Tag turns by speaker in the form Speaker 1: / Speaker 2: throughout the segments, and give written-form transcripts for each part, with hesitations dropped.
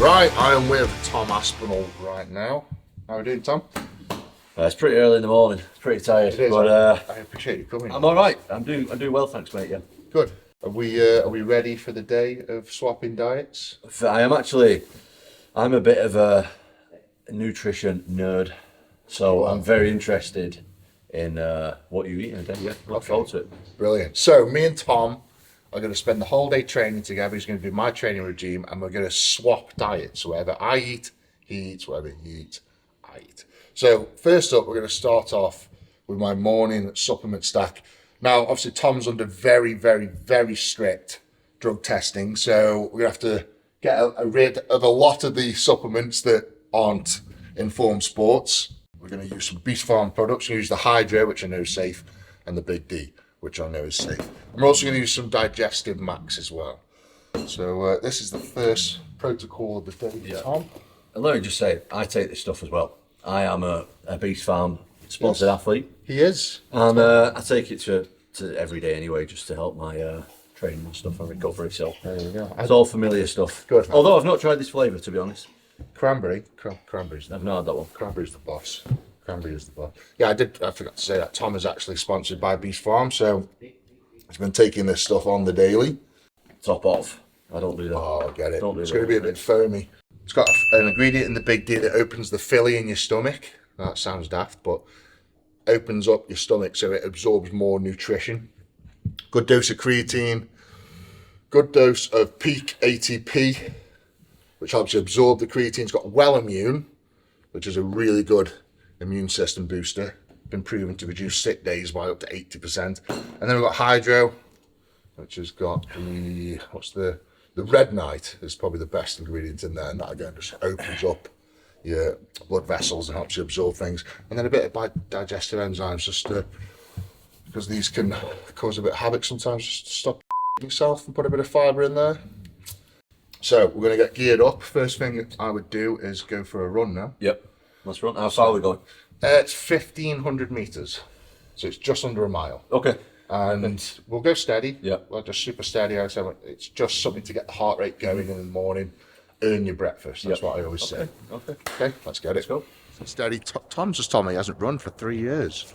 Speaker 1: Right, I am with Tom Aspinall right now. How are you doing, Tom?
Speaker 2: It's pretty early in the morning. It's pretty tired,
Speaker 1: It is,
Speaker 2: but
Speaker 1: I appreciate you coming.
Speaker 2: I'm all right. I'm doing well, thanks, mate. Yeah.
Speaker 1: Good. Are we ready for the day of swapping diets?
Speaker 2: I'm a bit of a nutrition nerd, so I'm very interested in what you eat in a day. Yeah, look forward to it.
Speaker 1: Brilliant. So me and Tom are going to spend the whole day training together. He's going to do my training regime, and we're going to swap diets. So whatever I eat, he eats. Whatever he eats, I eat. So first up, we're going to start off with my morning supplement stack. Now, obviously, Tom's under very, very, very strict drug testing, so we're going to have to get rid of a lot of the supplements that aren't Informed Sports. We're going to use some Beast Farm products. We're going to use the Hydro, which I know is safe, and the Big D, which I know is safe. I'm also going to use some Digestive Max as well. So this is the first protocol of the day, Tom.
Speaker 2: And let me just say, I take this stuff as well. I am a Beast Farm sponsored athlete.
Speaker 1: He is.
Speaker 2: And I take it to every day anyway, just to help my training and stuff and recovery. So
Speaker 1: There you go.
Speaker 2: it's all familiar stuff.
Speaker 1: Good.
Speaker 2: Although I've not tried this flavour, to be honest.
Speaker 1: Cranberry's
Speaker 2: I've not had that one.
Speaker 1: Cranberry's the boss. Cranberry is the boss. Yeah, I forgot to say that. Tom is actually sponsored by Beast Farm, so he's been taking this stuff on the daily.
Speaker 2: Top off. I don't do that.
Speaker 1: Oh, I get it.
Speaker 2: Don't do
Speaker 1: It's
Speaker 2: that.
Speaker 1: going to be a bit foamy. It's got an ingredient in the Big D that opens the filly in your stomach. That sounds daft, but opens up your stomach so it absorbs more nutrition. Good dose of creatine. Good dose of peak ATP, which helps you absorb the creatine. It's got Well Immune, which is a really good immune system booster. Been proven to reduce sick days by up to 80%. And then we've got Hydro, which has got the Red Knight is probably the best ingredient in there, and that again just opens up your blood vessels and helps you absorb things. And then a bit of digestive enzymes, just because these can cause a bit of havoc sometimes. Just stop yourself and put a bit of fibre in there. So we're going to get geared up. First thing I would do is go for a run now.
Speaker 2: Yep. Let's run. How far are we going?
Speaker 1: It's 1,500 metres, so it's just under a mile.
Speaker 2: Okay.
Speaker 1: And we'll go steady.
Speaker 2: Yeah.
Speaker 1: Well, just super steady. I say it's just something to get the heart rate going in the morning. Earn your breakfast. That's what I always say.
Speaker 2: Okay.
Speaker 1: Let's get it.
Speaker 2: Let's go.
Speaker 1: Steady. Tom's just told me he hasn't run for 3 years.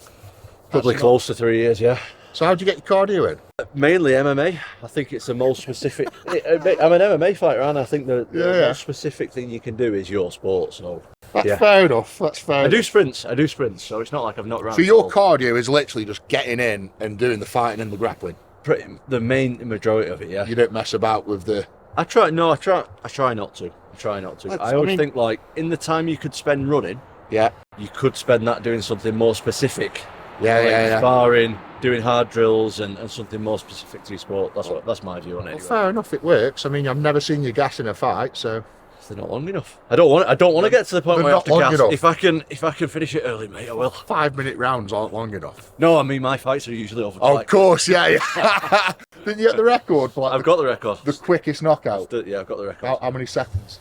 Speaker 2: Probably close to 3 years, yeah.
Speaker 1: So how do you get your cardio in?
Speaker 2: Mainly MMA. I think it's the most specific. I'm an MMA fighter, and I think the most specific thing you can do is your sport. So
Speaker 1: That's fair enough. That's fair.
Speaker 2: I do sprints. So it's not like I've not run.
Speaker 1: So your cardio is literally just getting in and doing the fighting and the grappling.
Speaker 2: The main majority of it, yeah.
Speaker 1: You don't mess about with the.
Speaker 2: I try not to. I always think like in the time you could spend running,
Speaker 1: Yeah.
Speaker 2: you could spend that doing something more specific.
Speaker 1: Yeah.
Speaker 2: Sparring, doing hard drills, and something more specific to your sport. That's my view on it.
Speaker 1: Well,
Speaker 2: Anyway.
Speaker 1: fair enough. It works. I mean, I've never seen you gas in a fight, so.
Speaker 2: They're not long enough. I don't want to get to the point
Speaker 1: They're
Speaker 2: where I have
Speaker 1: not
Speaker 2: to
Speaker 1: long
Speaker 2: gas.
Speaker 1: enough.
Speaker 2: If I can finish it early, mate, I will.
Speaker 1: 5-minute rounds aren't long enough.
Speaker 2: No, I mean my fights are usually over.
Speaker 1: Oh, of course, yeah. Didn't you get the record for
Speaker 2: I've got the record.
Speaker 1: the quickest knockout?
Speaker 2: Yeah, I've got the record.
Speaker 1: How many seconds?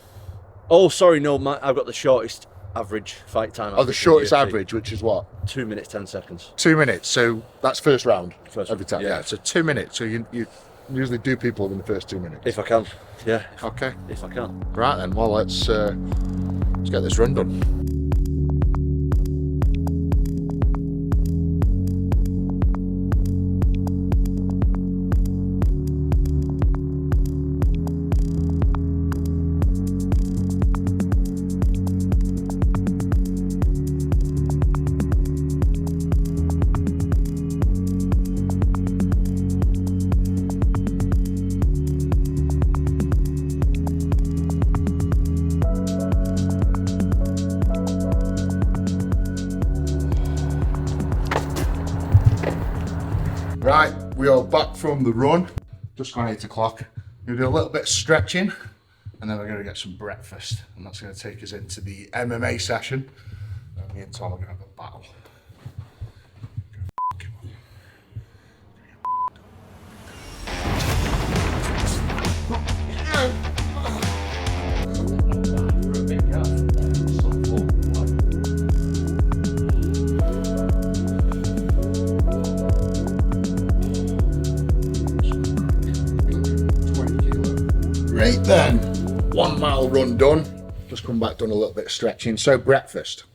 Speaker 2: Oh, sorry, no, I've got the shortest average fight time.
Speaker 1: Oh, the shortest average, which is what?
Speaker 2: 2 minutes 10 seconds.
Speaker 1: 2 minutes. So that's first round.
Speaker 2: First
Speaker 1: every time.
Speaker 2: yeah.
Speaker 1: Yeah. So 2 minutes. So you usually do people in the first 2 minutes.
Speaker 2: If I can, yeah.
Speaker 1: Okay.
Speaker 2: If I can.
Speaker 1: Right then. Well, let's get this run done. Right, we are back from the run. Just gone 8 o'clock. We're gonna do a little bit of stretching, and then we're gonna get some breakfast, and that's gonna take us into the MMA session. And me and Tom are gonna have a battle. Right then, 1 mile run done. Just come back, done a little bit of stretching. So breakfast.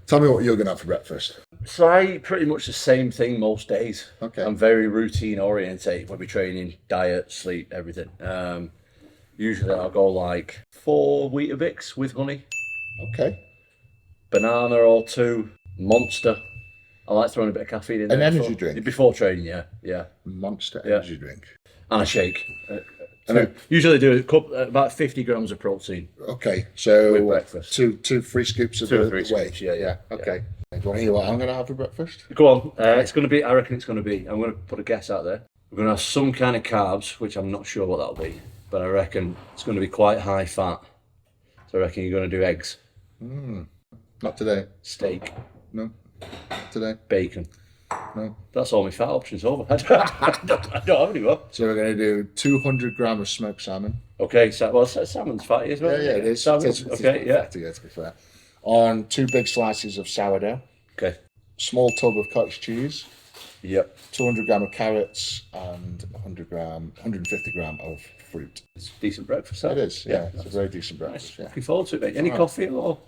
Speaker 1: Tell me what you're gonna have for breakfast.
Speaker 2: So I eat pretty much the same thing most days.
Speaker 1: Okay.
Speaker 2: I'm very routine oriented when we're training, diet, sleep, everything. Usually I'll go like 4 Weetabix with honey,
Speaker 1: Okay.
Speaker 2: banana or 2, Monster. I like throwing a bit of caffeine in there.
Speaker 1: An energy
Speaker 2: before,
Speaker 1: drink?
Speaker 2: Before training, yeah.
Speaker 1: Monster energy drink.
Speaker 2: And a shake.
Speaker 1: And
Speaker 2: Usually do a cup, about 50 grams of protein.
Speaker 1: okay, so
Speaker 2: With breakfast.
Speaker 1: two free scoops of
Speaker 2: 2 or
Speaker 1: the
Speaker 2: 3
Speaker 1: whey.
Speaker 2: scoops, yeah.
Speaker 1: Okay. Do you want to hear what I'm gonna have for breakfast?
Speaker 2: Go on. It's going to be, I reckon it's going to be, I'm going to put a guess out there. We're going to have some kind of carbs, which I'm not sure what that'll be, but I reckon it's going to be quite high fat. So I reckon you're going to do eggs,
Speaker 1: Not today.
Speaker 2: steak,
Speaker 1: No. Not today.
Speaker 2: bacon.
Speaker 1: No.
Speaker 2: That's all my fat options over. I don't have any more.
Speaker 1: So we're gonna do 200 grams of smoked salmon.
Speaker 2: Okay, salmon's fatty as well.
Speaker 1: Yeah, it is.
Speaker 2: Salmon.
Speaker 1: It is
Speaker 2: Okay, yeah.
Speaker 1: fatty, to be fair. On 2 big slices of sourdough,
Speaker 2: Okay.
Speaker 1: small tub of cottage cheese,
Speaker 2: Yep.
Speaker 1: 200 gram of carrots, and 150 gram of fruit.
Speaker 2: It's decent breakfast.
Speaker 1: It is, yeah. It's a very decent breakfast. Yeah.
Speaker 2: Looking forward to it, mate. Any coffee or?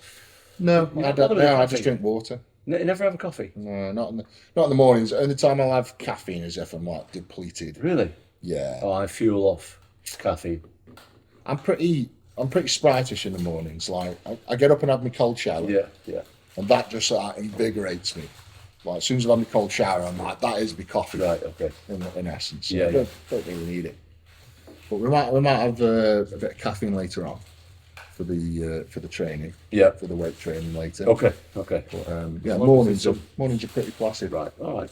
Speaker 1: No, I
Speaker 2: not
Speaker 1: don't.
Speaker 2: a bit of
Speaker 1: No, I
Speaker 2: coffee?
Speaker 1: just drink water.
Speaker 2: You never have a coffee?
Speaker 1: No, not in the mornings. The only time I'll have caffeine is if I'm like depleted.
Speaker 2: Really?
Speaker 1: Yeah.
Speaker 2: Oh, I fuel off caffeine.
Speaker 1: I'm pretty spritish in the mornings. Like I get up and have my cold shower.
Speaker 2: Yeah.
Speaker 1: And that just invigorates me. Like as soon as I've had my cold shower, I'm like, that is my coffee.
Speaker 2: Right, okay.
Speaker 1: In essence. So
Speaker 2: Yeah,
Speaker 1: I don't really need it. But we might have a bit of caffeine later on for the training.
Speaker 2: Yeah.
Speaker 1: For the weight training later.
Speaker 2: Okay.
Speaker 1: But, yeah, mornings are pretty placid.
Speaker 2: Right, all right.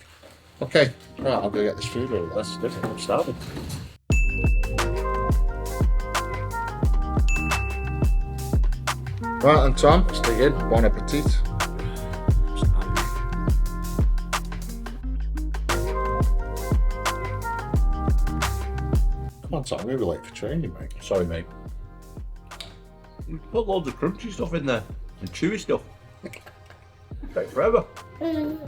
Speaker 1: Okay. Right, I'll go get this food over.
Speaker 2: That's different. I'm starving.
Speaker 1: Right, and Tom,
Speaker 2: Stick in.
Speaker 1: bon appetit. Come on, Tom, we're late for training, mate.
Speaker 2: Sorry, mate. You put loads of crunchy stuff in there and chewy stuff. Take forever. It's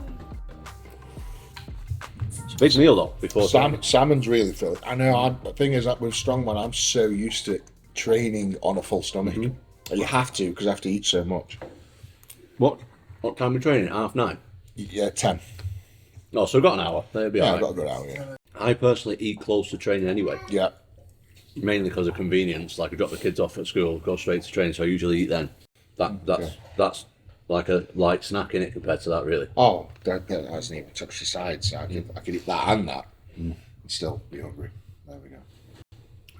Speaker 2: a big meal though. Before
Speaker 1: Salmon's really filling. I know. The thing is that with strongman, I'm so used to training on a full stomach. And you have to because I have to eat so much.
Speaker 2: What time are we training? 9:30.
Speaker 1: Yeah, 10.
Speaker 2: No, so we've got an hour. That'll be
Speaker 1: Yeah,
Speaker 2: all
Speaker 1: I've
Speaker 2: right.
Speaker 1: got to go out. Yeah.
Speaker 2: I personally eat close to training anyway,
Speaker 1: Yeah.
Speaker 2: mainly because of convenience. Like I drop the kids off at school, go straight to training, so I usually eat then. That's like a light snack in it compared to that, really.
Speaker 1: Oh, that hasn't even touched the sides. I could eat that and that, and still be hungry. There we go.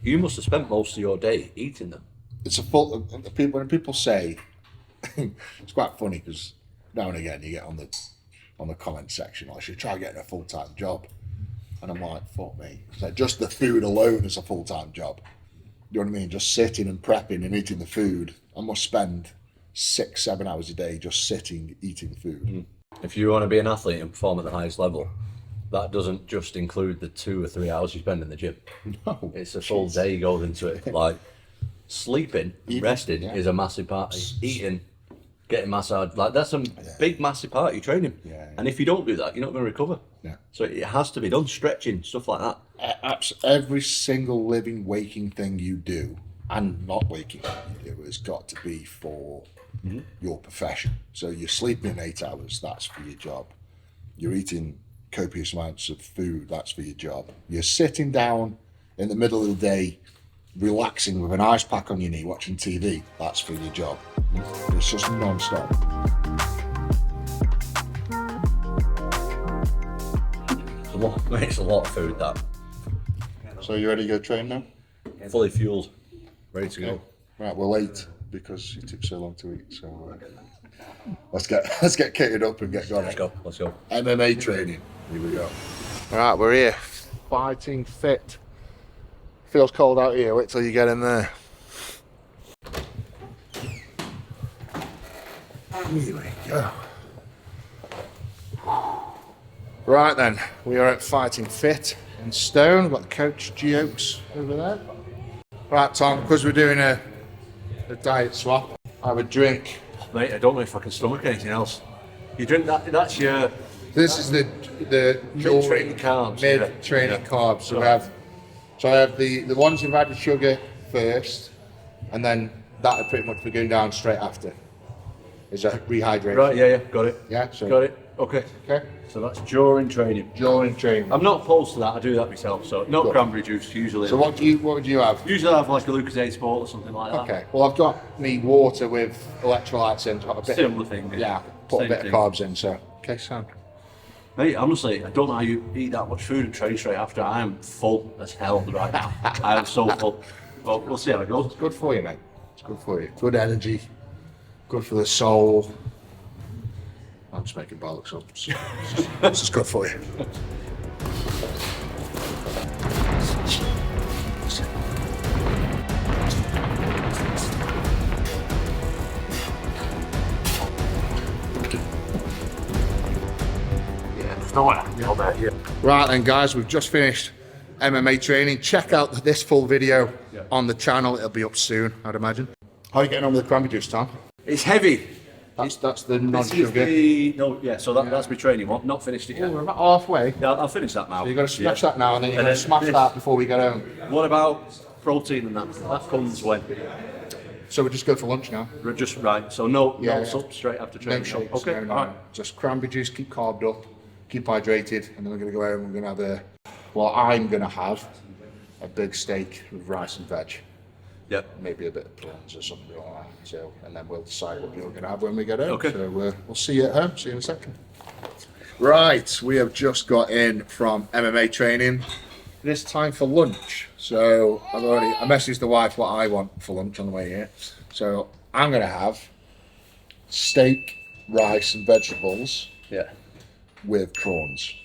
Speaker 2: You must have spent most of your day eating them.
Speaker 1: It's a full. When people say, it's quite funny because now and again you get on the comment section, I should try getting a full-time job, and I'm like, fuck me. It's like just the food alone is a full-time job. You know what I mean? Just sitting and prepping and eating the food. I must spend 6-7 hours a day just sitting eating food.
Speaker 2: If you want to be an athlete and perform at the highest level, that doesn't just include the 2 or 3 hours you spend in the gym.
Speaker 1: No,
Speaker 2: It's a full day goes into it. Like sleeping, resting
Speaker 1: yeah.
Speaker 2: is a massive part. Eating, getting massaged, like that's a big massive part of your training.
Speaker 1: Yeah.
Speaker 2: And if you don't do that, you're not going to recover.
Speaker 1: Yeah.
Speaker 2: So it has to be done. Stretching, stuff like that.
Speaker 1: Every single living, waking thing you do, and not waking thing you do, has got to be for your profession. So you're sleeping 8 hours, that's for your job. You're eating copious amounts of food, that's for your job. You're sitting down in the middle of the day, relaxing with an ice pack on your knee, watching TV, that's for your job. It's just non-stop.
Speaker 2: It's a lot of food, that.
Speaker 1: So you ready to go train now?
Speaker 2: Fully fueled, ready to go.
Speaker 1: Right, we're late because it took so long to eat. So let's get kitted up and get going.
Speaker 2: Let's go.
Speaker 1: MMA training. Here we go. All right, we're here. Fighting fit. Feels cold out here. Wait till you get in there. Here we go. Right then, we are at Fighting Fit in Stone. We've got the coach Geokes over there. Right, Tom, because we're doing a diet swap, I would drink.
Speaker 2: Mate, I don't know if I can stomach anything else. You drink that, that's your
Speaker 1: This is the
Speaker 2: mid-training carbs.
Speaker 1: Mid-training carbs. So I have the ones with added sugar first, and then that would pretty much be going down straight after. Is a rehydration.
Speaker 2: Right, yeah, got it.
Speaker 1: Yeah, so
Speaker 2: Got it. Okay.
Speaker 1: Okay.
Speaker 2: So that's during training.
Speaker 1: During training.
Speaker 2: I'm not opposed to that. I do that myself. So not
Speaker 1: Good.
Speaker 2: cranberry juice usually.
Speaker 1: So what would you have?
Speaker 2: Usually I have like a Lucozade Sport or something like that.
Speaker 1: Okay. Well, I've got me water with electrolytes in. Got a bit.
Speaker 2: Similar thing.
Speaker 1: Yeah. Put
Speaker 2: Same
Speaker 1: a bit
Speaker 2: thing.
Speaker 1: of carbs in. So. Okay, sound.
Speaker 2: Mate, honestly, I don't know how you eat that much food and train straight after. I am full as hell right now. I am so full. But we'll see how it goes.
Speaker 1: It's good for you, mate. It's good for you. Good energy. Good for the soul. I'm just making bollocks up. This is good for you.
Speaker 2: Yeah, there's no one there. Yeah.
Speaker 1: Right then, guys, we've just finished MMA training. Check out this full video on the channel. It'll be up soon, I'd imagine. How are you getting on with the cranberry juice, Tom?
Speaker 2: It's heavy.
Speaker 1: That's the
Speaker 2: This is
Speaker 1: non-sugar.
Speaker 2: that's my training one. Not finished it
Speaker 1: Oh,
Speaker 2: yet.
Speaker 1: we're about halfway.
Speaker 2: Yeah, I'll finish that now.
Speaker 1: You've got to smash
Speaker 2: Yeah.
Speaker 1: that now, and then you've got to
Speaker 2: then
Speaker 1: smash
Speaker 2: this-
Speaker 1: that before we get home.
Speaker 2: What about protein and that? That comes when
Speaker 1: So we just go for lunch now.
Speaker 2: we're just right. So no
Speaker 1: Yeah.
Speaker 2: sup straight after
Speaker 1: No
Speaker 2: training.
Speaker 1: shakes.
Speaker 2: Okay.
Speaker 1: No.
Speaker 2: All right.
Speaker 1: Just cranberry juice, keep carved up, keep hydrated, and then we're going to go home and we're going to have I'm going to have a big steak with rice and veg.
Speaker 2: Yep.
Speaker 1: Maybe a bit of prawns or something like that. So, and then we'll decide what you're going to have when we get home.
Speaker 2: Okay.
Speaker 1: So we'll see you at home. See you in a second. Right, we have just got in from MMA training. It is time for lunch. So I messaged the wife what I want for lunch on the way here. So I'm going to have steak, rice, and vegetables
Speaker 2: Yeah.
Speaker 1: with prawns.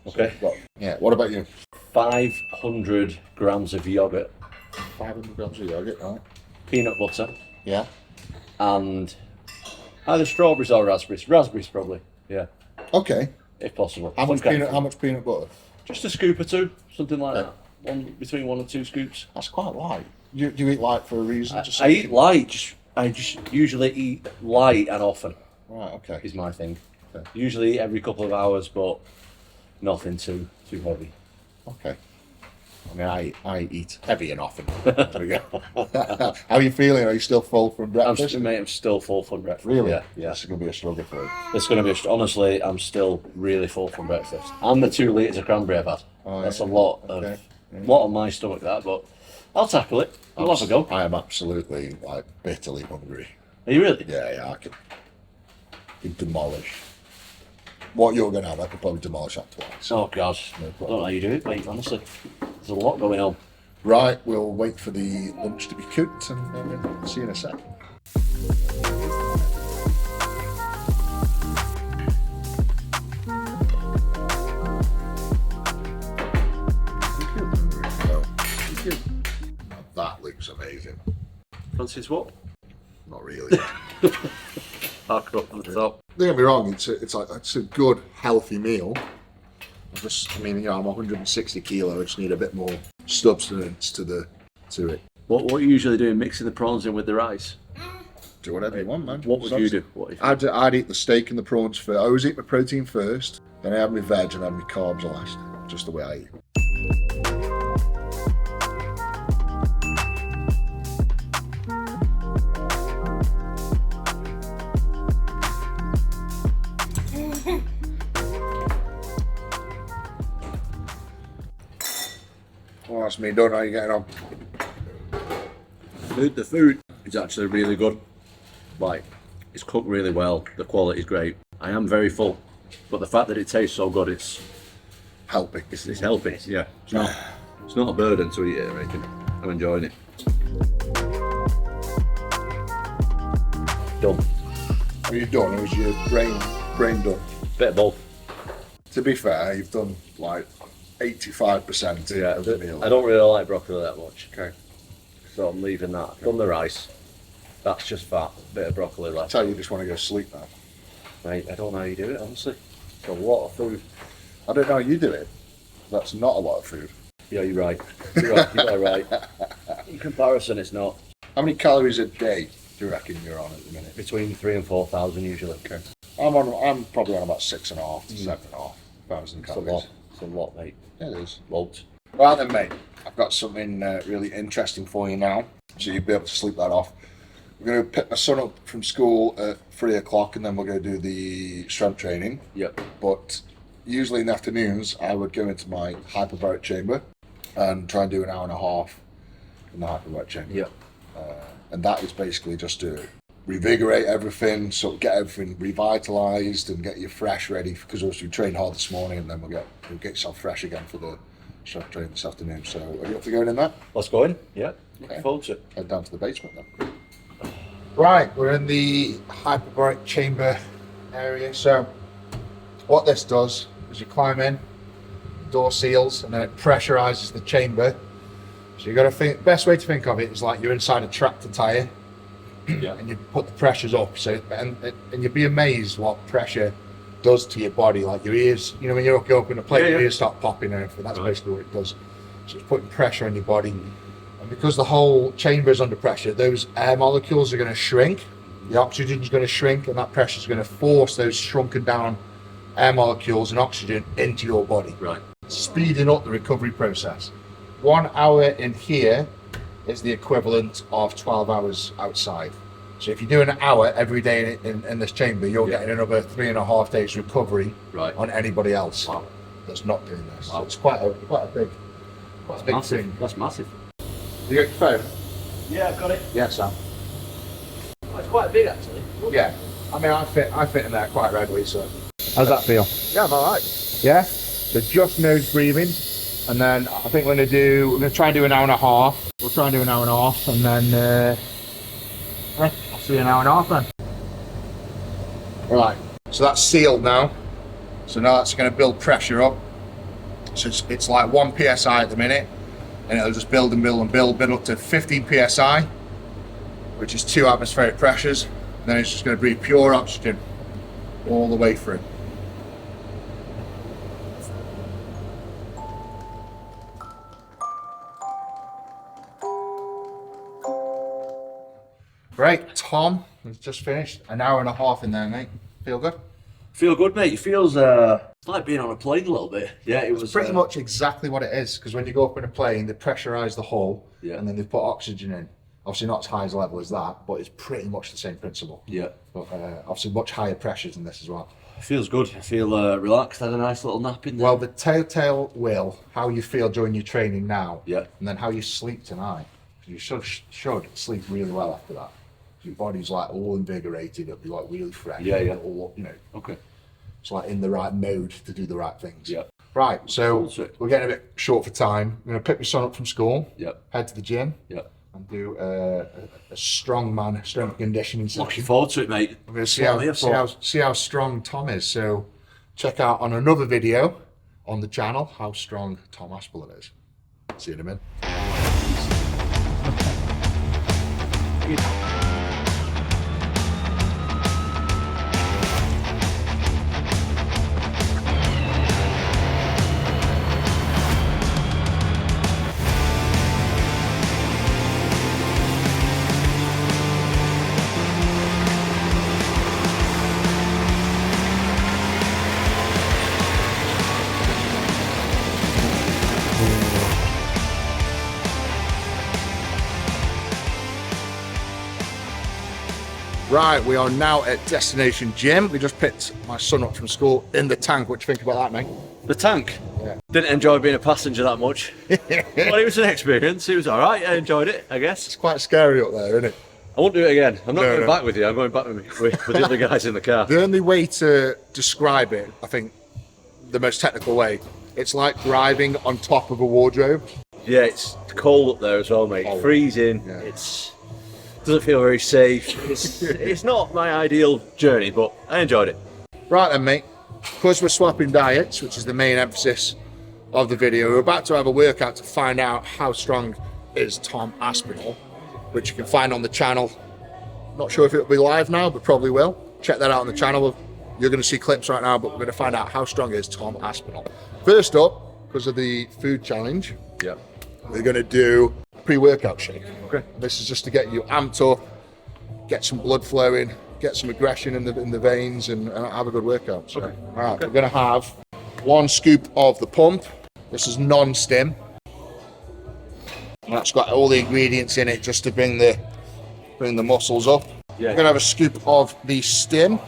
Speaker 2: Okay.
Speaker 1: Yeah. What about you?
Speaker 2: 500 grams of yogurt,
Speaker 1: 500 grams of yogurt, right?
Speaker 2: peanut butter,
Speaker 1: Yeah.
Speaker 2: and either strawberries or raspberries. Raspberries probably. Yeah,
Speaker 1: Okay.
Speaker 2: if possible.
Speaker 1: How much
Speaker 2: Okay.
Speaker 1: peanut butter?
Speaker 2: Just a scoop or two, something like
Speaker 1: Okay.
Speaker 2: that. Between 1 and 2 scoops.
Speaker 1: That's quite light. You eat light for a reason? Just
Speaker 2: I eat light. I just usually eat light and often
Speaker 1: Right. Okay.
Speaker 2: is my thing.
Speaker 1: Okay.
Speaker 2: Usually every couple of hours, but nothing too heavy.
Speaker 1: Okay. I mean, I eat heavy and often. There we go. How are you feeling? Are you still full from breakfast?
Speaker 2: I'm still full from breakfast.
Speaker 1: Really?
Speaker 2: Yeah, yeah.
Speaker 1: This is going to be a struggle for you.
Speaker 2: It's going to be, honestly, I'm still really full from breakfast. And the 2 litres of cranberry I've had.
Speaker 1: Oh,
Speaker 2: That's
Speaker 1: yeah.
Speaker 2: a lot
Speaker 1: Okay.
Speaker 2: lot on my stomach, that, but I'll tackle it. I'll have a go.
Speaker 1: I am absolutely, bitterly hungry.
Speaker 2: Are you really?
Speaker 1: Yeah, I could demolish. What you're going to have, I could probably demolish that twice.
Speaker 2: Oh, God. I don't know how you do it, mate, honestly. There's a lot going on.
Speaker 1: Right, we'll wait for the lunch to be cooked and see you in a sec. That looks amazing.
Speaker 2: Fancies what?
Speaker 1: Not really.
Speaker 2: Park up on the top.
Speaker 1: Don't get me wrong, it's a good, healthy meal. I'm 160 kilo, I just need a bit more substance to it.
Speaker 2: What are you usually doing, mixing the prawns in with the rice?
Speaker 1: Do whatever you want, man.
Speaker 2: What would you do? What if,
Speaker 1: I'd eat the steak and the prawns first. I always eat my protein first, then I have my veg and then my carbs last. Just the way I eat. Oh, that's me done. How you getting on?
Speaker 2: the food is actually really good. Like, it's cooked really well. The quality is great. I am very full, but the fact that it tastes so good, it's
Speaker 1: Helping.
Speaker 2: helping. Yeah, it's not a burden to eat it. I reckon. I'm enjoying it. Done.
Speaker 1: Are you done? Or is your brain done?
Speaker 2: Bit of both.
Speaker 1: To be fair, you've done like 85% of the meal.
Speaker 2: I don't really like broccoli that much. Okay. So I'm leaving that. Done the rice. That's just fat. Bit of broccoli left.
Speaker 1: Tell you just want to go sleep now.
Speaker 2: Mate, I don't know how you do it, honestly. It's a lot of food.
Speaker 1: I don't know how you do it. That's not a lot of food.
Speaker 2: Yeah, you're right. You're right. You are right. In comparison, it's not.
Speaker 1: How many calories a day do you reckon you're on at the minute?
Speaker 2: Between 3,000 and 4,000 usually. Okay.
Speaker 1: I'm probably on about 6,500 to 7,500
Speaker 2: It's a
Speaker 1: calories.
Speaker 2: lot. It's a lot, mate.
Speaker 1: Yeah, it is.
Speaker 2: Loads.
Speaker 1: Right then, mate, I've got something really interesting for you now, so you'll be able to sleep that off. We're going to pick my son up from school at 3 o'clock, and then we're going to do the strength training.
Speaker 2: Yep.
Speaker 1: But usually in the afternoons, I would go into my hyperbaric chamber and try and do an hour and a half in the hyperbaric chamber.
Speaker 2: Yep.
Speaker 1: And that is basically just to revigorate everything, sort of get everything revitalised and get you fresh, ready, because obviously we trained hard this morning, and then you'll get yourself fresh again for the strength training this afternoon. So are you up for going in there?
Speaker 2: Let's go in. Yeah.
Speaker 1: Okay.
Speaker 2: Looking forward to it.
Speaker 1: Head down to the basement then. Right, we're in the hyperbaric chamber area. So what this does is you climb in, door seals, and then it pressurizes the chamber. So you got to think, best way to think of it is like you're inside a tractor tire.
Speaker 2: Yeah.
Speaker 1: And you put the pressures up. So and you'd be amazed what pressure does to your body. Like your ears, you know, when you open a plate, your ears start popping and everything. That's basically what it does. So it's putting pressure on your body. And because the whole chamber is under pressure, those air molecules are going to shrink. The oxygen is going to shrink, and that pressure is going to force those shrunken down air molecules and oxygen into your body.
Speaker 2: Right.
Speaker 1: Speeding up the recovery process. 1 hour in here is the equivalent of 12 hours outside. So if you do an hour every day in this chamber, you're getting another 3.5 days recovery on anybody else that's not doing this. So it's quite a big thing.
Speaker 2: That's massive.
Speaker 1: You got your phone?
Speaker 2: Yeah, I've got it.
Speaker 1: Yeah, Sam.
Speaker 2: Oh, it's quite big actually.
Speaker 1: Yeah. I mean, I fit in there quite regularly, so. How's that feel? Yeah, I'm alright. Yeah? So just nose breathing. And then I think we're gonna try and do an hour and a half. We'll try and do an hour and a half, and then I'll see you an hour and a half then. Right, so that's sealed now. So now that's gonna build pressure up. So it's like 1 PSI at the minute, and it'll just build and build and build up to 15 PSI, which is 2 atmospheric pressures. And then it's just gonna breathe pure oxygen all the way through. Right, Tom has just finished. An hour and a half in there, mate. Feel good?
Speaker 2: Feel good, mate. It feels it's like being on a plane a little bit. Yeah, it was
Speaker 1: pretty much exactly what it is, because when you go up in a plane, they pressurise the hull, and then they put oxygen in. Obviously not as high as level as that, but it's pretty much the same principle.
Speaker 2: Yeah.
Speaker 1: But obviously much higher pressures than this as well.
Speaker 2: It feels good. I feel relaxed. Had a nice little nap in there.
Speaker 1: Well, the telltale will how you feel during your training now,
Speaker 2: and
Speaker 1: then how you sleep tonight. You should sleep really well after that. Your body's like all invigorated, it'll be like really fresh. All, you know.
Speaker 2: Okay.
Speaker 1: It's like in the right mode to do the right things.
Speaker 2: Yeah.
Speaker 1: Right, so we're getting a bit short for time. I'm going to pick my son up from school.
Speaker 2: Yep.
Speaker 1: Head to the gym.
Speaker 2: Yep.
Speaker 1: And do a strongman strength and conditioning session.
Speaker 2: Looking forward to it, mate.
Speaker 1: We're going to see how strong Tom is. So check out on another video on the channel how strong Tom Aspinall is. See you in a minute. Right, we are now at Destination Gym. We just picked my son up from school in the tank. What do you think about that, mate?
Speaker 2: The tank?
Speaker 1: Yeah.
Speaker 2: Didn't enjoy being a passenger that much. Well, it was an experience. It was all right. I enjoyed it, I guess.
Speaker 1: It's quite scary up there, isn't it?
Speaker 2: I won't do it again. I'm not going back with you. I'm going back with the other guys in the car.
Speaker 1: The only way to describe it, I think, the most technical way, it's like driving on top of a wardrobe.
Speaker 2: Yeah, it's cold up there as well, mate.
Speaker 1: Cold.
Speaker 2: Freezing.
Speaker 1: Yeah.
Speaker 2: It's doesn't feel very safe. It's not my ideal journey, but I enjoyed it.
Speaker 1: Right then, mate. Because we're swapping diets, which is the main emphasis of the video, we're about to have a workout to find out how strong is Tom Aspinall, which you can find on the channel. Not sure if it'll be live now, but probably will. Check that out on the channel. You're going to see clips right now, but we're going to find out how strong is Tom Aspinall. First up, because of the food challenge, we're going to do a pre-workout shake.
Speaker 2: Okay.
Speaker 1: This is just to get you amped up, get some blood flowing, get some aggression in the veins, and have a good workout. So, all right, we're going to have 1 scoop of the pump. This is non-stim. And that's got all the ingredients in it just to bring the muscles up.
Speaker 2: Yeah.
Speaker 1: We're gonna have a scoop of the stim.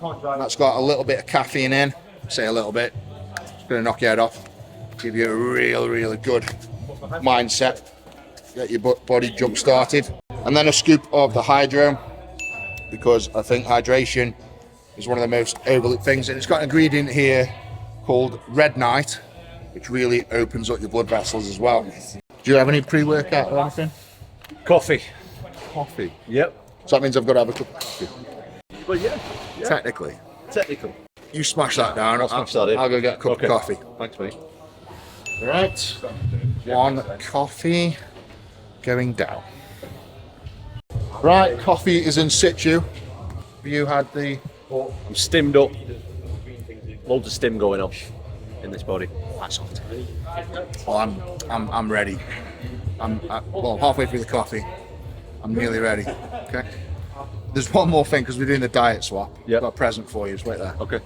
Speaker 1: That's got a little bit of caffeine in. Say a little bit. It's gonna knock your head off. Give you a really good mindset. Get your body jump started. And then a scoop of the hydro, because I think hydration is one of the most overlooked things. And it's got an ingredient here called Red Night, which really opens up your blood vessels as well. Do you have any pre-workout or anything?
Speaker 2: Coffee.
Speaker 1: Coffee.
Speaker 2: Yep.
Speaker 1: So that means I've got to have a cup of coffee.
Speaker 2: But yeah.
Speaker 1: Technically.
Speaker 2: Technical.
Speaker 1: You smash that down.
Speaker 2: I'll smash that in.
Speaker 1: I'll go get a cup of coffee.
Speaker 2: Thanks, mate.
Speaker 1: Right. One coffee going down. Right, coffee is in situ. Have you had the...
Speaker 2: I'm stimmed up. Loads of stim going on in this body.
Speaker 1: That's hot. Well, I'm ready. I'm halfway through the coffee. I'm nearly ready. Okay. There's one more thing because we're doing the diet swap.
Speaker 2: Yep.
Speaker 1: I've got a present for you. Just wait there.
Speaker 2: Okay.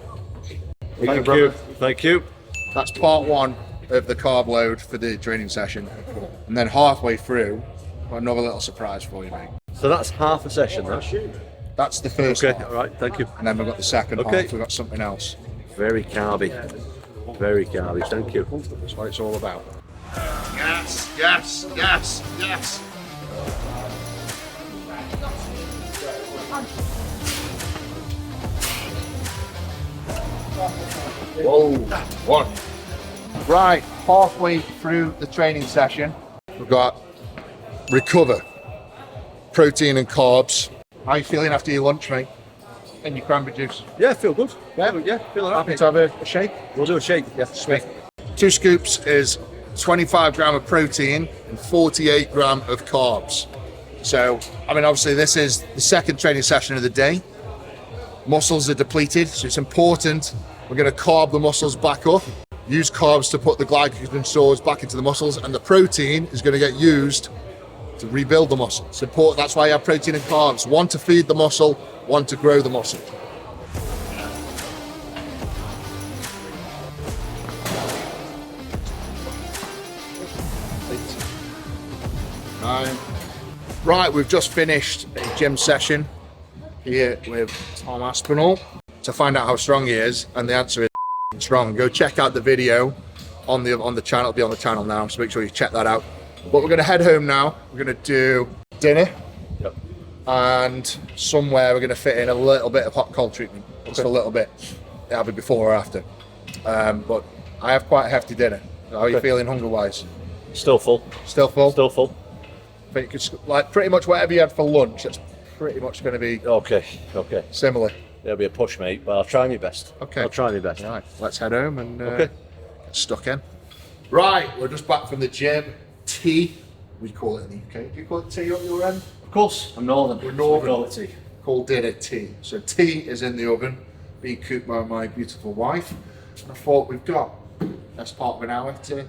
Speaker 1: Thank you.
Speaker 2: Thank you.
Speaker 1: That's part one of the carb load for the training session, and then halfway through, got another little surprise for you, mate.
Speaker 2: So that's half a session, then?
Speaker 1: That's the first
Speaker 2: Okay,
Speaker 1: half.
Speaker 2: all right, thank you.
Speaker 1: And then we've got the second
Speaker 2: Okay.
Speaker 1: half. We've got something else.
Speaker 2: Very carby. Very carby, thank you.
Speaker 1: That's what it's all about. Yes, yes, yes, yes. Whoa, one. Right, halfway through the training session, we've got recover, protein and carbs. How are you feeling after your lunch, mate? And your cranberry juice?
Speaker 2: Yeah, feel good.
Speaker 1: Yeah,
Speaker 2: feeling
Speaker 1: happy to have a shake?
Speaker 2: We'll do a shake. Yeah,
Speaker 1: Sweet. 2 scoops is 25 gram of protein and 48 gram of carbs. So, I mean, obviously this is the second training session of the day. Muscles are depleted, so it's important. We're gonna carb the muscles back up, use carbs to put the glycogen stores back into the muscles, and the protein is gonna get used to rebuild the muscle. It's important, that's why you have protein and carbs. One to feed the muscle, one to grow the muscle. Right, we've just finished a gym session here with Tom Aspinall to find out how strong he is, and the answer is strong. Go check out the video on the channel. It'll be on the channel now, so make sure you check that out. But we're going to head home now. We're going to do dinner, and somewhere we're going to fit in a little bit of hot cold treatment, just a little bit. It'll be before or after. But I have quite a hefty dinner. How are you feeling hunger wise?
Speaker 2: Still full.
Speaker 1: Still full?
Speaker 2: Still full.
Speaker 1: I think it's like pretty much whatever you had for lunch, that's pretty much going to be
Speaker 2: Okay.
Speaker 1: similar.
Speaker 2: There'll be a push, mate, but I'll try my best.
Speaker 1: Okay.
Speaker 2: I'll try my best.
Speaker 1: Right, let's head home and
Speaker 2: Okay.
Speaker 1: get stuck in. Right, we're just back from the gym. Tea, we call it in the UK. Do you call it tea on your end?
Speaker 2: Of course, I'm northern.
Speaker 1: We're northern.
Speaker 2: We call it tea.
Speaker 1: Called dinner tea. So tea is in the oven, being cooked by my beautiful wife. And I thought we've got best part of an hour to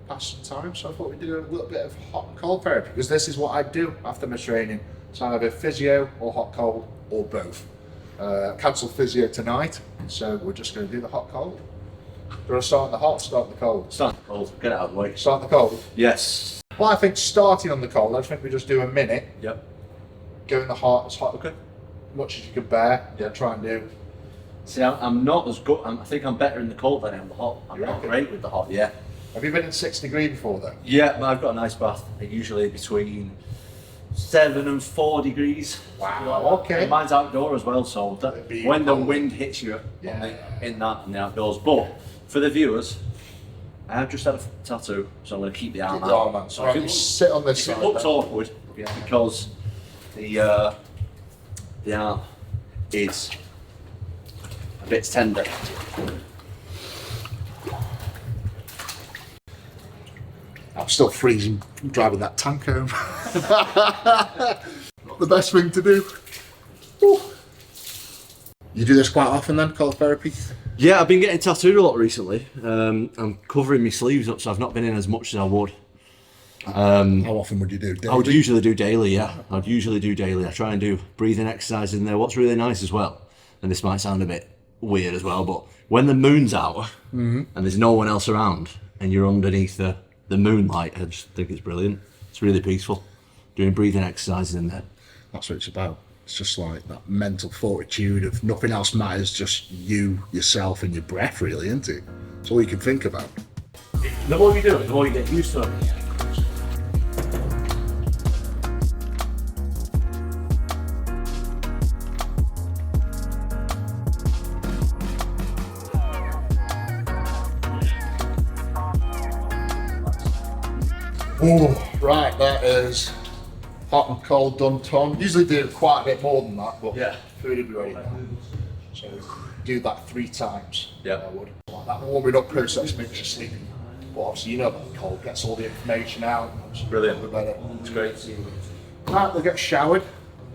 Speaker 1: pass some time. So I thought we'd do a little bit of hot and cold therapy, because this is what I do after my training. So either physio or hot cold or both. Cancelled physio tonight, so we're just going to do the hot cold. Do you want to start the hot, start the cold?
Speaker 2: Start the cold. Get it out of the way.
Speaker 1: Start the cold.
Speaker 2: Yes.
Speaker 1: Well, I think starting on the cold, I just think we just do a minute,
Speaker 2: Yep.
Speaker 1: go in the hot as hot,
Speaker 2: Okay.
Speaker 1: much as you can bear. Yeah, try and do.
Speaker 2: See, I'm not as good. I think I'm better in the cold than I am the hot. I'm
Speaker 1: You
Speaker 2: not
Speaker 1: reckon?
Speaker 2: great with the hot. Yeah.
Speaker 1: Have you been in 6 degree before though?
Speaker 2: Yeah, but I've got a nice bath. Usually between 7 and 4 degrees.
Speaker 1: Wow, okay.
Speaker 2: And mine's outdoor as well, so
Speaker 1: It'd be
Speaker 2: that when the
Speaker 1: cold.
Speaker 2: wind hits you
Speaker 1: Yeah.
Speaker 2: in the outdoors. But for the viewers, I have just had a tattoo, so I'm going to keep the arm
Speaker 1: Oh
Speaker 2: out.
Speaker 1: man, so right,
Speaker 2: if
Speaker 1: you
Speaker 2: it,
Speaker 1: sit on this
Speaker 2: if it
Speaker 1: side.
Speaker 2: looks
Speaker 1: then.
Speaker 2: awkward, because the arm is a bit tender.
Speaker 1: I'm still freezing from driving that tank home. Not the best thing to do. Whew. You do this quite often then, cold therapy?
Speaker 2: Yeah, I've been getting tattooed a lot recently. I'm covering my sleeves up, so I've not been in as much as I would.
Speaker 1: How often would you do?
Speaker 2: I would usually do daily, yeah. I'd usually do daily. I try and do breathing exercises in there. What's really nice as well, and this might sound a bit weird as well, but when the moon's out and there's no one else around and you're underneath the the moonlight, I just think it's brilliant. It's really peaceful. Doing breathing exercises in there.
Speaker 1: That's what it's about. It's just like that mental fortitude of nothing else matters, just you, yourself, and your breath, really, isn't it? It's all you can think about.
Speaker 2: The more you do it, the more you get used to it.
Speaker 1: Oh, right, that is hot and cold done, Tom. Usually do quite a bit more than that, but
Speaker 2: Yeah.
Speaker 1: food will be ready now. So do that 3 times.
Speaker 2: Yeah.
Speaker 1: I would. Like that warming up process makes you sleepy. But obviously, you know that the cold gets all the information out.
Speaker 2: Brilliant.
Speaker 1: Better.
Speaker 2: It's great.
Speaker 1: Right, they'll get showered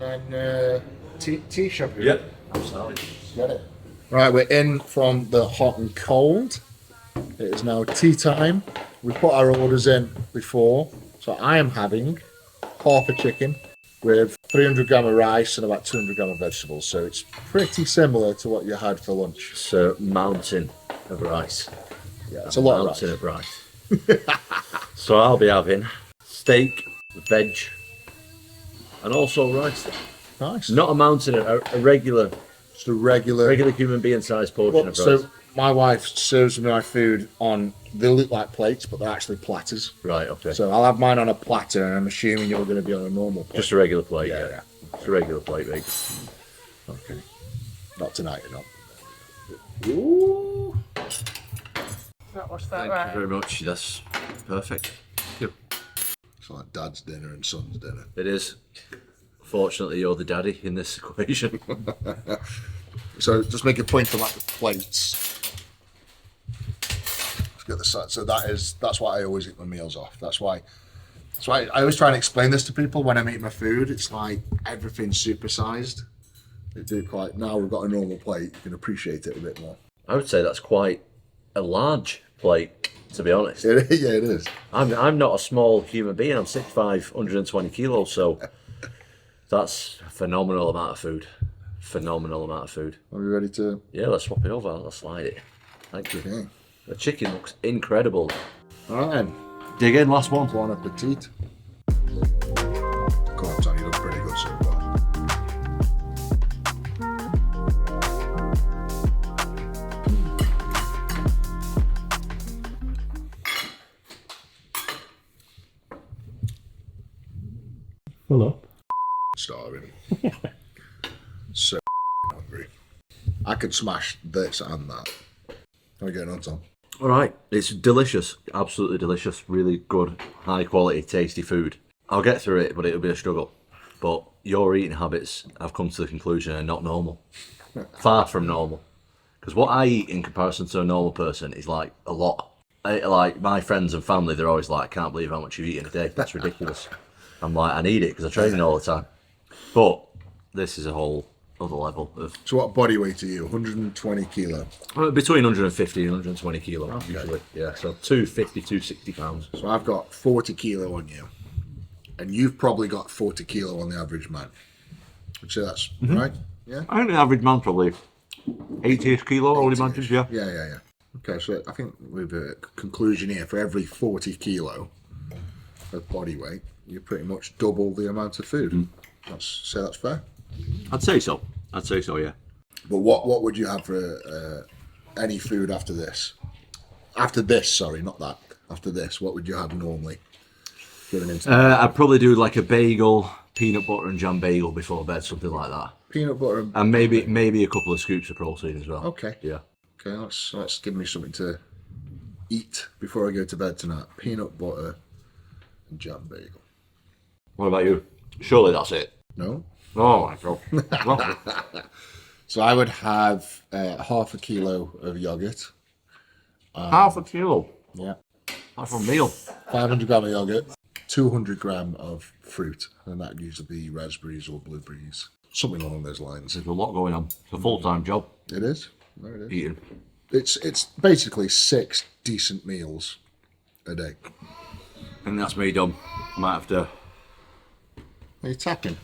Speaker 1: and then tea shop.
Speaker 2: Yep. Absolutely.
Speaker 1: Get it. Right, we're in from the hot and cold. It is now tea time. We put our orders in before, so I am having half a chicken with 300 gram of rice and about 200 gram of vegetables. So it's pretty similar to what you had for lunch.
Speaker 2: It's a mountain of rice.
Speaker 1: Yeah, it's a lot of rice.
Speaker 2: Mountain of rice. So I'll be having steak, veg, and also rice.
Speaker 1: Nice.
Speaker 2: Not a mountain, a regular
Speaker 1: Just a regular.
Speaker 2: human being sized portion
Speaker 1: Well,
Speaker 2: of rice.
Speaker 1: so my wife serves me my food on, they look like plates, but they're actually platters.
Speaker 2: Right, okay.
Speaker 1: So I'll have mine on a platter, and I'm assuming you're going to be on a normal plate.
Speaker 2: Just a regular plate,
Speaker 1: Yeah,
Speaker 2: yeah. Just a regular plate, mate.
Speaker 1: Okay. Not tonight, you're not.
Speaker 3: Ooh. What's that,
Speaker 2: Thank
Speaker 3: right?
Speaker 2: you very much. That's perfect. Thank you.
Speaker 1: It's like dad's dinner and son's dinner.
Speaker 2: It is. Fortunately, you're the daddy in this equation.
Speaker 1: So just make a point about the plates. Let's get the side. So that's why I always eat my meals off. That's why I always try and explain this to people when I'm eating my food. It's like everything's supersized. They do quite. Now we've got a normal plate, you can appreciate it a bit more.
Speaker 2: I would say that's quite a large plate, to be honest.
Speaker 1: Yeah, it is.
Speaker 2: I'm not a small human being. I'm 6'5", 120 kilos, so that's a phenomenal amount of food. Phenomenal amount of food.
Speaker 1: Are we ready to?
Speaker 2: Yeah, let's swap it over. Let's slide it. Thank you.
Speaker 1: Okay.
Speaker 2: The chicken looks incredible.
Speaker 1: All right then.
Speaker 2: Dig in, last one.
Speaker 1: Bon appetit. Come on, Tom, you look pretty good so far.
Speaker 3: Full up.
Speaker 1: Starving. So hungry. I could smash this and that. How are we getting on, Tom?
Speaker 2: All right, it's delicious, absolutely delicious, really good, high quality, tasty food. I'll get through it, but it'll be a struggle. But your eating habits, I've come to the conclusion, are not normal. Far from normal. Because what I eat in comparison to a normal person is like a lot. Like my friends and family, they're always like, I can't believe how much you eat in a day. That's ridiculous. I'm like, I need it because I train all the time. But this is a whole other level of
Speaker 1: So what body weight are you? 120 kilo.
Speaker 2: between 150 and 120 kilo usually. Yeah, so 250, 260 pounds.
Speaker 1: So I've got 40 kilo on you. And you've probably got 40 kilo on the average man. I'd say that's right? Yeah?
Speaker 2: I think the average man probably 80-ish kilo, I would imagine, yeah.
Speaker 1: Yeah. Okay, so I think with a conclusion here, for every 40 kilo of body weight, you pretty much double the amount of food. Say that's fair.
Speaker 2: I'd say so, yeah.
Speaker 1: But what would you have for any food after this? After this, sorry, not that. After this, what would you have normally? Given into
Speaker 2: I'd probably do like a bagel, peanut butter and jam bagel before bed, something like that.
Speaker 1: peanut butter
Speaker 2: And maybe a couple of scoops of protein as well.
Speaker 1: Okay.
Speaker 2: Yeah.
Speaker 1: Okay, let's give me something to eat before I go to bed tonight. Peanut butter and jam bagel.
Speaker 2: What about you? Surely that's it.
Speaker 1: No?
Speaker 2: Oh my god. Well,
Speaker 1: So I would have half a kilo of yogurt.
Speaker 2: half a kilo.
Speaker 1: Yeah.
Speaker 2: That's a meal.
Speaker 1: 500 gram of yogurt. 200 gram of fruit. And that would usually be raspberries or blueberries. Something along those lines.
Speaker 2: There's a lot going on. It's a full-time job,
Speaker 1: It is. There it is.
Speaker 2: eating.
Speaker 1: It's basically 6 decent meals a day.
Speaker 2: And that's me done. I might have to...
Speaker 1: Are you tapping?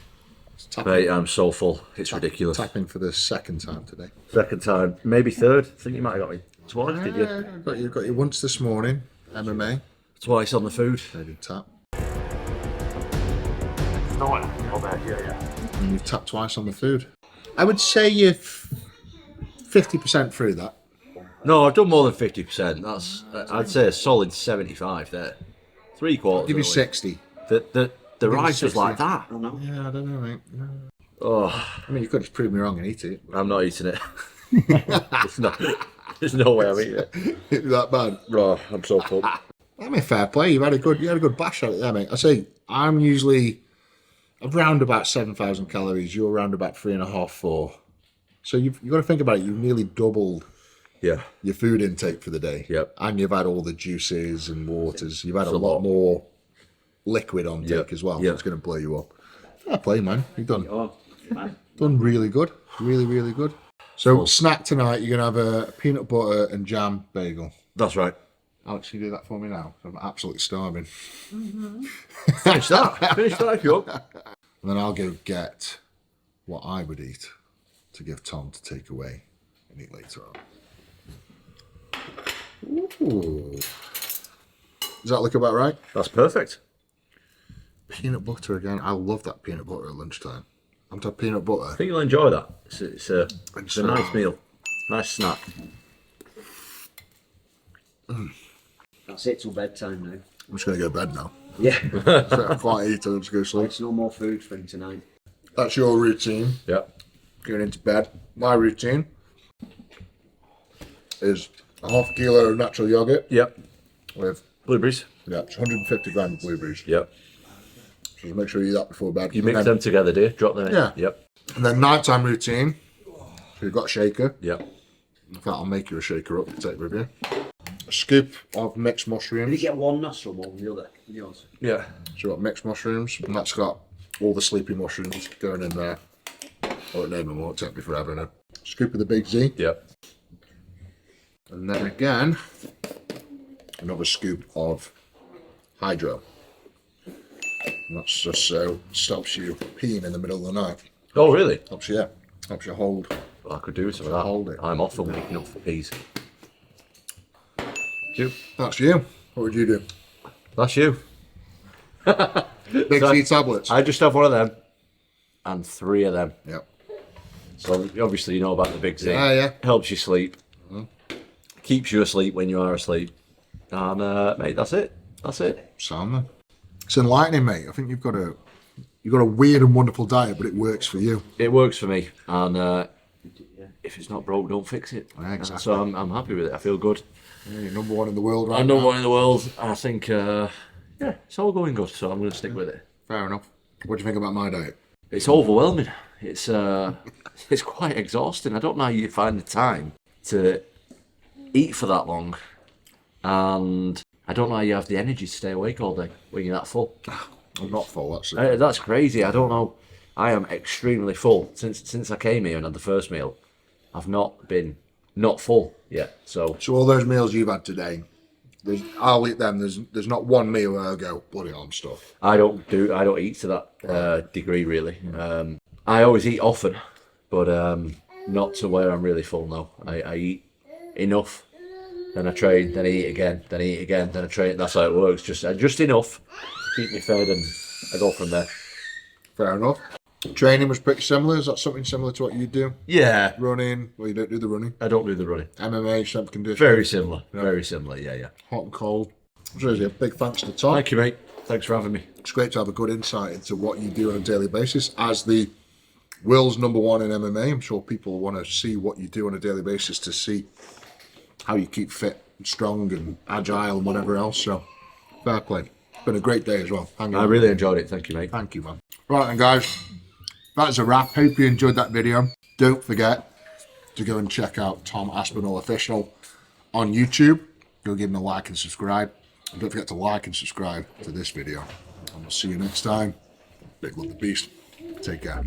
Speaker 1: It's tapping.
Speaker 2: Mate, I'm so full. It's ridiculous.
Speaker 1: Tapping for the second time today.
Speaker 2: Second time. Maybe third. I think you might have got me twice, did you?
Speaker 1: Got you once this morning. MMA.
Speaker 2: Twice on the food.
Speaker 1: They do tap.
Speaker 2: Yeah.
Speaker 1: And you've tapped twice on the food. I would say you're 50% through that.
Speaker 2: No, I've done more than 50%. That's, I'd say, a solid 75 there. 3/4.
Speaker 1: Give you
Speaker 2: at least.
Speaker 1: 60.
Speaker 2: The rice was
Speaker 1: 60.
Speaker 2: like that.
Speaker 1: Yeah, I don't know, mate. No.
Speaker 2: Oh,
Speaker 1: I mean, you could just prove me wrong and eat it.
Speaker 2: I'm not eating it. There's no way I'm eating it.
Speaker 1: It's that bad.
Speaker 2: Oh, I'm so full.
Speaker 1: I mean, fair play. You had a good bash at it there, mate. I say I'm usually around about 7,000 calories. You're around about 3.5, 4. So you've got to think about it. You've nearly doubled
Speaker 2: Yeah.
Speaker 1: your food intake for the day.
Speaker 2: Yep.
Speaker 1: And you've had all the juices and waters. You've had
Speaker 2: It's
Speaker 1: a
Speaker 2: a
Speaker 1: lot
Speaker 2: lot.
Speaker 1: more liquid on
Speaker 2: Yep.
Speaker 1: take as well. So
Speaker 2: Yep.
Speaker 1: it's going to blow you up. Fair play, man. You've done really good. Really, really good. So snack tonight, you're going to have a peanut butter and jam bagel.
Speaker 2: That's right.
Speaker 1: Alex, you do that for me now. I'm absolutely starving.
Speaker 2: Finish that. Finish that, if you want.
Speaker 1: And then I'll go get what I would eat to give Tom to take away and eat later on. Ooh. Does that look about right?
Speaker 2: That's perfect.
Speaker 1: Peanut butter again. I love that peanut butter at lunchtime. I'm to have peanut butter.
Speaker 2: I think you'll enjoy that. It's a nice meal. Nice snack.
Speaker 4: That's it till bedtime now.
Speaker 1: I'm just going to go to bed now.
Speaker 4: Yeah.
Speaker 1: So I can't eat and just go to sleep.
Speaker 4: It's no more food for him tonight.
Speaker 1: That's your routine.
Speaker 2: Yep.
Speaker 1: Going into bed. My routine is a half kilo of natural yogurt
Speaker 2: Yep.
Speaker 1: with
Speaker 2: Blueberries.
Speaker 1: it's 150 grams of blueberries.
Speaker 2: Yep.
Speaker 1: So make sure you eat that before bed.
Speaker 2: You mix them together, do you? Drop them in.
Speaker 1: Yeah.
Speaker 2: Yep.
Speaker 1: And then nighttime routine. So you've got a shaker.
Speaker 2: Yep.
Speaker 1: In fact, I'll make you a shaker up to take with you. A scoop of mixed
Speaker 4: Did you
Speaker 1: mushrooms.
Speaker 4: get one nostril more than the other? Yours.
Speaker 2: Yeah.
Speaker 1: So you've got mixed mushrooms, and that's got all the sleepy mushrooms going in there. I won't name them all, it'll take me forever now. Scoop of the Big Z.
Speaker 2: Yep.
Speaker 1: And then again, another scoop of Hydro. And that's just so it stops you peeing in the middle of the night.
Speaker 2: Oh, really?
Speaker 1: Helps you hold.
Speaker 2: Well, I could do some of that.
Speaker 1: Hold it.
Speaker 2: I'm often waking up for peas. You.
Speaker 1: That's you. What would you do?
Speaker 2: That's you.
Speaker 1: Big
Speaker 2: So
Speaker 1: Z tablets.
Speaker 2: I just have one of them and 3 of them.
Speaker 1: Yep.
Speaker 2: So obviously you know about the Big Z.
Speaker 1: Yeah.
Speaker 2: Helps you sleep. Keeps you asleep when you are asleep. And mate, that's it. That's it.
Speaker 1: Sound then. It's enlightening, mate. I think you've got a weird and wonderful diet, but it works for you.
Speaker 2: It works for me. And if it's not broke, don't fix it.
Speaker 1: Yeah, exactly.
Speaker 2: So I'm happy with it. I feel good.
Speaker 1: Yeah, you're number one in the world right
Speaker 2: I'm number
Speaker 1: now.
Speaker 2: one in the world. And I think, yeah, it's all going good. So I'm going to stick with it.
Speaker 1: Fair enough. What do you think about my diet?
Speaker 2: It's overwhelming. It's it's quite exhausting. I don't know how you find the time to eat for that long, and I don't know how you have the energy to stay awake all day when you're that full.
Speaker 1: I'm not full, that's it.
Speaker 2: That's crazy. I don't know. I am extremely full since I came here and had the first meal. I've not been not full yet. So
Speaker 1: So all those meals you've had today, I'll eat them. There's not one meal where I go, bloody hell, I'm stuffed.
Speaker 2: I don't eat to that degree really. I always eat often, but not to where I'm really full. No, I eat enough, then I train, then I eat again, then I eat again, then I train. That's how it works. Just enough to keep me fed, and I go from there.
Speaker 1: Fair enough. Training was pretty similar. Is that something similar to what you do?
Speaker 2: Yeah,
Speaker 1: Running? Well, you don't do the running.
Speaker 2: I don't do the running.
Speaker 1: MMA, strength conditioning.
Speaker 2: Very similar. Very similar. Yeah.
Speaker 1: Hot and cold. So a big thanks to Tom.
Speaker 2: Thank you, mate. Thanks for having me.
Speaker 1: It's great to have a good insight into what you do on a daily basis. As the world's number one in MMA, I'm sure people want to see what you do on a daily basis to see how you keep fit and strong and agile and whatever else. So, fair play. It's been a great day as well. Hanging
Speaker 2: I
Speaker 1: out.
Speaker 2: really enjoyed it. Thank you, mate.
Speaker 1: Thank you, man. Right then, guys. That's a wrap. Hope you enjoyed that video. Don't forget to go and check out Tom Aspinall Official on YouTube. Go give him a like and subscribe. And don't forget to like and subscribe to this video. And we'll see you next time. Big love the beast. Take care.